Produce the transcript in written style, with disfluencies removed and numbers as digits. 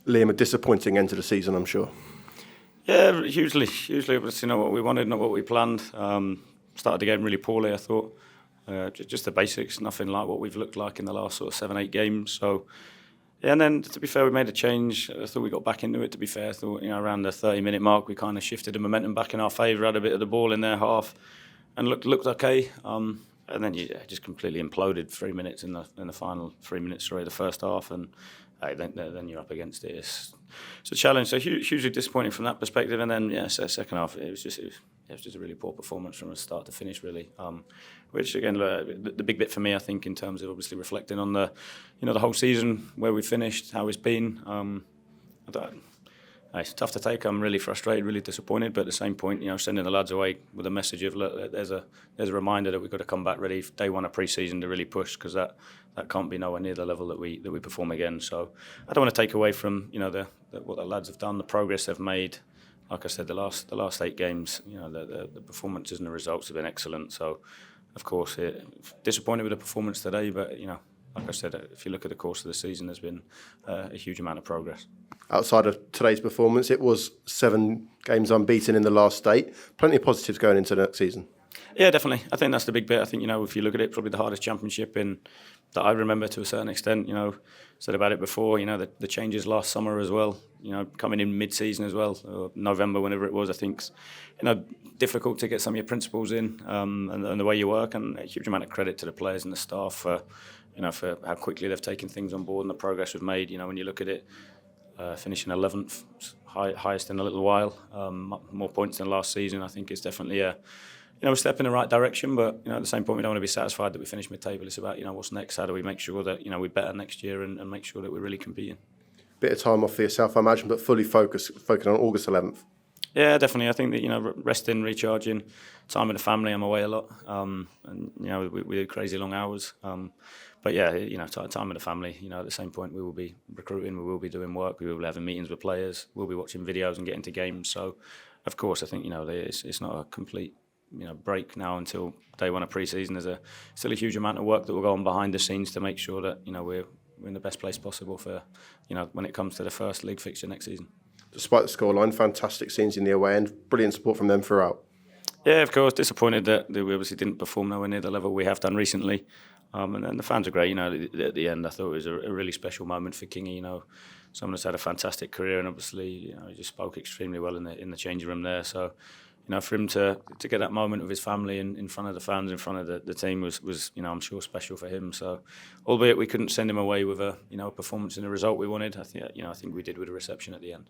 Liam, a disappointing end to the season, I'm sure. Yeah, hugely. It was what we wanted, not what we planned. Started the game really poorly, I thought. Just the basics, nothing like what we've looked like in the last sort of 7-8 games. So, yeah, and then to be fair, we made a change. I thought we got back into it. To be fair, I thought around the 30-minute mark, we kind of shifted the momentum back in our favour. Had a bit of the ball in their half, and looked okay. And then just completely imploded 3 minutes in the final 3 minutes, the first half, and then you're up against it. It's a challenge. So hugely disappointing from that perspective. And then second half, it was just a really poor performance from start to finish, really. Which again, the big bit for me, I think, in terms of obviously reflecting on the whole season, where we finished, how it's been. It's tough to take. I'm really frustrated, really disappointed. But at the same point, sending the lads away with a message of, look, there's a reminder that we've got to come back ready day one of pre-season to really push, because that can't be nowhere near the level that we perform again. So I don't want to take away from what the lads have done, the progress they've made. Like I said, the last 8 games, the performances and the results have been excellent. So of course, disappointed with the performance today, but like I said, if you look at the course of the season, there's been a huge amount of progress. Outside of today's performance, it was 7 games unbeaten in the last 8. Plenty of positives going into the next season. Yeah, definitely. I think that's the big bit. I think, if you look at it, probably the hardest championship that I remember to a certain extent. Said about it before, the changes last summer as well, coming in mid-season as well, or November, whenever it was, I think, difficult to get some of your principles in and the way you work, and a huge amount of credit to the players and the staff for how quickly they've taken things on board and the progress we've made. When you look at it, finishing 11th, highest in a little while, more points than last season, I think is definitely a step in the right direction. But at the same point, we don't want to be satisfied that we finish mid-table. It's about what's next. How do we make sure that we're better next year and make sure that we're really competing. Bit of time off for yourself, I imagine, but fully focusing on August 11th. Yeah, definitely. I think that resting, recharging, time with the family. I'm away a lot, and we do crazy long hours. But yeah, time with the family. At the same point, we will be recruiting, we will be doing work, we will be having meetings with players, we'll be watching videos and getting to games. So, of course, I think it's not a complete break now until day one of pre-season. There's still a huge amount of work that will go on behind the scenes to make sure that we're in the best place possible for when it comes to the first league fixture next season. Despite the scoreline, fantastic scenes in the away end, brilliant support from them throughout. Yeah, of course. Disappointed that we obviously didn't perform nowhere near the level we have done recently. And then the fans are great. At the end, I thought it was a really special moment for Kingy. Someone that's had a fantastic career, and obviously, he just spoke extremely well in the changing room there. So, for him to get that moment with his family in front of the fans, in front of the team was I'm sure special for him. So, albeit we couldn't send him away with a performance and a result we wanted, I think we did with a reception at the end.